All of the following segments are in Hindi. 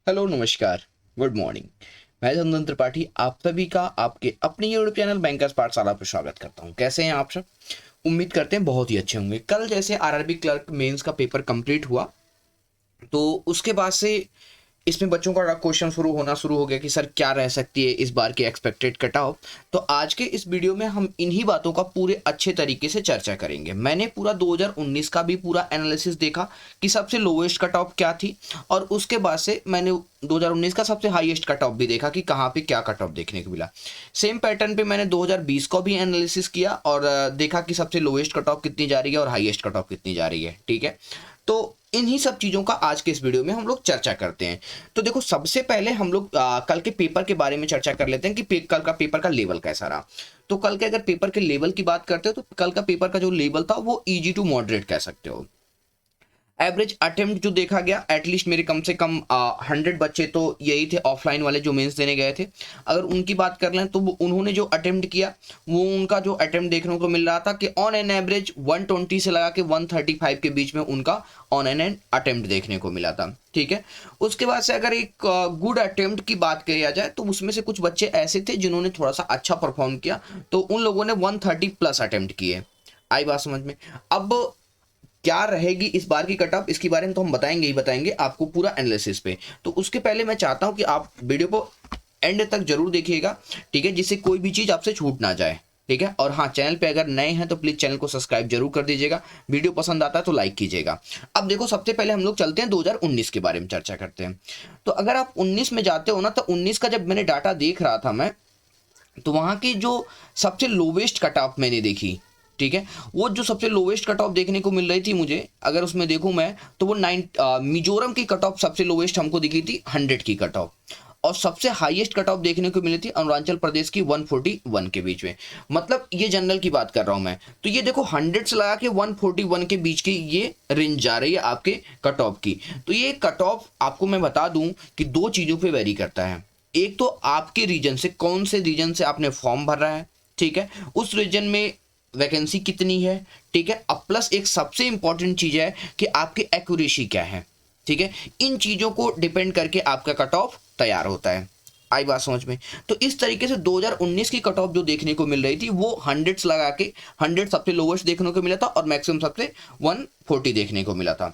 हेलो नमस्कार। Good morning. मैं चंदन त्रिपाठी आप सभी का आपके अपने यूट्यूब चैनल बैंकर्स पाठशाला पर स्वागत करता हूं। कैसे हैं आप सब? उम्मीद करते हैं बहुत ही अच्छे होंगे। कल जैसे आरआरबी क्लर्क मेंस का पेपर कंप्लीट हुआ तो उसके बाद से इसमें बच्चों का क्वेश्चन शुरू हो गया कि सर क्या रह सकती है इस बार की एक्सपेक्टेड कट ऑफ। तो आज के इस वीडियो में हम इन्हीं बातों का पूरे अच्छे तरीके से चर्चा करेंगे। मैंने पूरा 2019 का भी पूरा एनालिसिस देखा कि सबसे लोवेस्ट कट ऑफ क्या थी, और उसके बाद से मैंने 2019 का सबसे हाईएस्ट कट ऑफ भी देखा कि कहाँ पे क्या कट ऑफ देखने को मिला। सेम पैटर्न पे मैंने 2020 को भी एनालिसिस किया और देखा कि सबसे लोवेस्ट कट ऑफ कितनी जा रही है और हाईएस्ट कट ऑफ कितनी जा रही है। ठीक है, तो इन्हीं सब चीज़ों का आज के इस वीडियो में हम लोग चर्चा करते हैं। तो देखो, सबसे पहले हम लोग कल के पेपर के बारे में चर्चा कर लेते हैं कि कल का पेपर का लेवल कैसा रहा। तो कल के अगर पेपर के लेवल की बात करते हो तो कल का पेपर का जो लेवल था वो इजी टू मॉडरेट कह सकते हो। एवरेज अटेम्प्ट जो देखा गया, एटलीस्ट मेरे कम से कम 100 बच्चे तो यही थे ऑफलाइन वाले जो मेंस देने गए थे। अगर उनकी बात कर लें तो उन्होंने जो अटेम्प्ट किया वो उनका जो अटेम्प्ट देखने को मिल रहा था कि ऑन एन एवरेज 120 से लगा के 135 के बीच में उनका ऑन एन अटेम्प्ट देखने को मिला था। ठीक है, उसके बाद से अगर एक गुड अटेम्प्ट की बात किया जाए तो उसमें से कुछ बच्चे ऐसे थे जिन्होंने थोड़ा सा अच्छा परफॉर्म किया, तो उन लोगों ने 130 प्लस अटेम्प्ट किए। आई बात समझ में? अब क्या रहेगी इस बार की कट ऑफ, इसके बारे में तो हम बताएंगे ही बताएंगे आपको पूरा एनालिसिस पे। तो उसके पहले मैं चाहता हूं कि आप वीडियो को एंड तक जरूर देखिएगा, ठीक है, जिससे कोई भी चीज आपसे छूट ना जाए। ठीक है, और हाँ, चैनल पे अगर नए हैं तो प्लीज चैनल को सब्सक्राइब जरूर कर दीजिएगा। वीडियो पसंद आता है तो लाइक कीजिएगा। अब देखो, सबसे पहले हम लोग चलते हैं 2019 के बारे में चर्चा करते हैं। तो अगर आप 19 में जाते हो ना, तो 19 का जब मैंने डाटा देख रहा था मैं, तो वहां की जो सबसे लोवेस्ट कट ऑफ मैंने देखी, ठीक है, वो जो सबसे लोवेस्ट कट ऑफ देखने को मिल रही थी मुझे, अगर उसमें देखूं मैं तो वो मिजोरम की कट ऑफ सबसे लोवेस्ट हमको दिखी थी 100 की कट ऑफ, और सबसे हाईएस्ट कट ऑफ देखने को मिली थी अरुणाचल प्रदेश की 141 के बीच में। मतलब ये जनरल की बात कर रहा हूं मैं। तो ये देखो, 100 से लगा के 141 के बीच की ये रेंज जा रही है आपके कट ऑफ की। तो ये कट ऑफ आपको मैं बता दूं कि दो चीजों पे वेरी करता है। एक तो आपके रीजन से, कौन से रीजन से आपने फॉर्म भर रहा है, ठीक है, उस रीजन में वैकेंसी कितनी है, ठीक है, अब प्लस एक सबसे इंपॉर्टेंट चीज है कि आपकी एक्यूरेसी क्या है। ठीक है, इन चीजों को डिपेंड करके आपका कट ऑफ तैयार होता है। आई बात समझ में? तो इस तरीके से 2019 की कट ऑफ जो देखने को मिल रही थी वो 100 से लगा के 100 सबसे लोवेस्ट देखने को मिला था और मैक्सिमम सबसे 140 देखने को मिला था।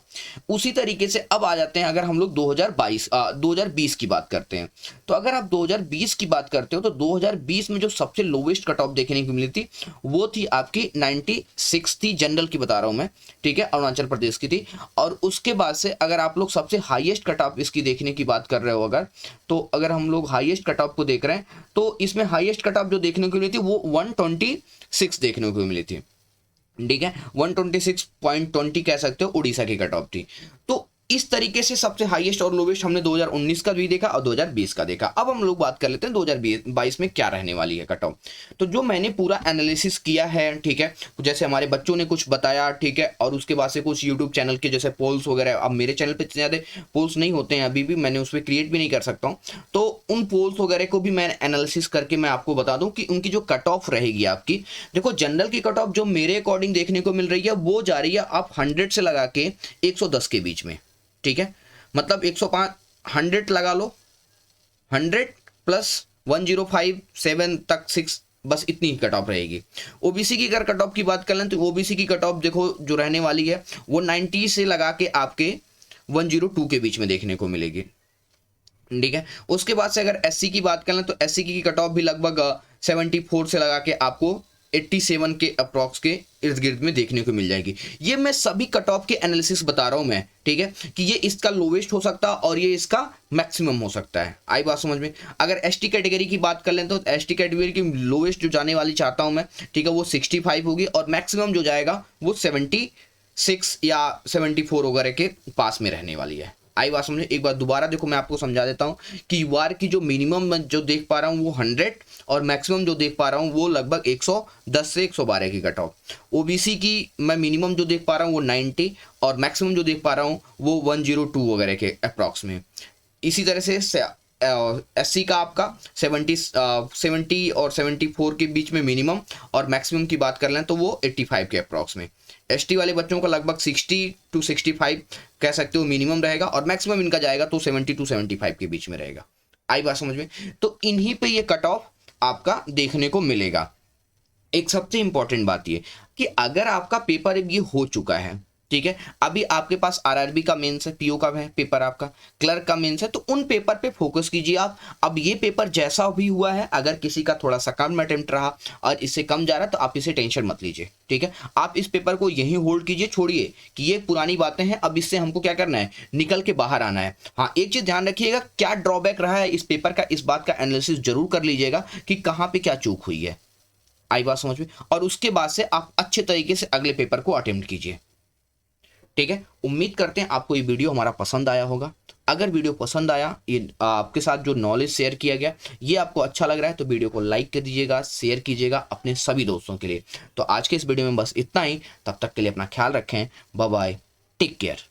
उसी तरीके से अब आ जाते हैं, अगर हम लोग 2020 की बात करते हैं, तो अगर आप 2020 की बात करते हो तो 2020 में जो सबसे लोवेस्ट कट ऑफ देखने को मिली थी वो थी आपकी 96 थी, जनरल की बता रहा हूं मैं। ठीक है, अरुणाचल प्रदेश की थी। और उसके बाद से अगर आप लोग सबसे हाईएस्ट कट ऑफ इसकी देखने की बात कर रहे हो, अगर तो अगर हम लोग हाईएस्ट कट ऑफ को देख रहे हैं तो इसमें हाईएस्ट कट ऑफ जो देखने को मिली थी वो 126 देखने को मिली थी। ठीक है, 126.20 कह सकते हो, उड़ीसा की कट ऑफ थी। तो इस तरीके से सबसे हाईएस्ट और लोवेस्ट हमने 2019 का भी देखा और 2020 का देखा। अब हम लोग बात कर लेते हैं 2022 में क्या रहने वाली है कट ऑफ। तो जो मैंने पूरा एनालिसिस किया है, ठीक है, जैसे हमारे बच्चों ने कुछ बताया, ठीक है, और उसके बाद से कुछ यूट्यूब चैनल के जैसे पोल्स वगैरह, अब मेरे चैनल पे इतने ज़्यादा पोल्स नहीं होते हैं अभी भी, मैंने उस पर क्रिएट भी नहीं कर सकता हूँ। तो उन पोल्स वगैरह को भी मैं एनालिसिस करके मैं आपको बता दूं कि उनकी जो कट ऑफ रहेगी आपकी, देखो जनरल की कट ऑफ जो मेरे अकॉर्डिंग देखने को मिल रही है वो जा रही है आप 100 से लगा के 110 के बीच में। ठीक है, मतलब 105, 100 लगा लो, 100 प्लस 105.7 तक 6, बस इतनी कट ऑफ रहेगी। ओबीसी की अगर कट ऑफ की बात कर लें तो ओबीसी की कट ऑफ देखो जो रहने वाली है वो 90 से लगा के आपके 102 के बीच में देखने को मिलेगी। ठीक है, उसके बाद से अगर एससी की बात कर लें तो एससी की कट ऑफ भी लगभग 74 से लगा के आपको 87 के अप्रॉक्स के इर्द गिर्द में देखने को मिल जाएगी। ये मैं सभी कट ऑफ के एनालिसिस बता रहा हूं मैं, ठीक है, कि ये इसका लोवेस्ट हो सकता है और ये इसका मैक्सिमम हो सकता है। आई बात समझ में? अगर एसटी कैटेगरी की बात कर लें तो एसटी कैटेगरी की लोवेस्ट जो जाने वाली चाहता हूं मैं, ठीक है, वो 65 होगी और मैक्सिमम जो जाएगा वो 76 या 74 वगैरह के पास में रहने वाली है। आई बात समझे? एक बार दोबारा देखो, मैं आपको समझा देता हूँ कि यूआर की जो मिनिमम मैं जो देख पा रहा हूँ वो 100 और मैक्सिमम जो देख पा रहा हूँ वो लगभग 110 से 112 की कट ऑफ। ओबीसी की मैं मिनिमम जो देख पा रहा हूँ वो 90 और मैक्सिमम जो देख पा रहा हूँ वो 102 वगैरह के अप्रॉक्स में। इसी तरह से एससी का आपका 70 और 74 के बीच में मिनिमम, और मैक्सिमम की बात कर लें तो वो 85 के अप्रॉक्स में। एसटी वाले बच्चों का लगभग 60 to 65 कह सकते हो मिनिमम रहेगा, और मैक्सिमम इनका जाएगा तो 70 to 75 के बीच में रहेगा। आई बात समझ में? तो इन्हीं पे ये कट ऑफ आपका देखने को मिलेगा। एक सबसे इंपॉर्टेंट बात ये कि अगर आपका पेपर ये हो चुका है, ठीक है, अभी आपके पास आरआरबी का मेंस है, पीओ का है पेपर, आपका क्लर्क का मेंस है, तो उन पेपर पे फोकस कीजिए आप। अब ये पेपर जैसा भी हुआ है, अगर किसी का थोड़ा सा कम अटेम्प्ट रहा और इससे कम जा रहा है तो आप इसे टेंशन मत लीजिए, ठीक है। आप इस पेपर को यहीं होल्ड कीजिए, छोड़िए कि ये पुरानी बातें हैं, अब इससे हमको क्या करना है, निकल के बाहर आना है। हाँ, एक चीज ध्यान रखिएगा, क्या ड्रॉबैक रहा है इस पेपर का, इस बात का एनालिसिस जरूर कर लीजिएगा कि कहाँ पे क्या चूक हुई है। आई बात समझ में? और उसके बाद से आप अच्छे तरीके से अगले पेपर को अटेम्प्ट कीजिए, ठीक है। उम्मीद करते हैं आपको ये वीडियो हमारा पसंद आया होगा। अगर वीडियो पसंद आया, ये आपके साथ जो नॉलेज शेयर किया गया ये आपको अच्छा लग रहा है, तो वीडियो को लाइक कर दीजिएगा, शेयर कीजिएगा अपने सभी दोस्तों के लिए। तो आज के इस वीडियो में बस इतना ही। तब तक के लिए अपना ख्याल रखें। Bye bye, take care.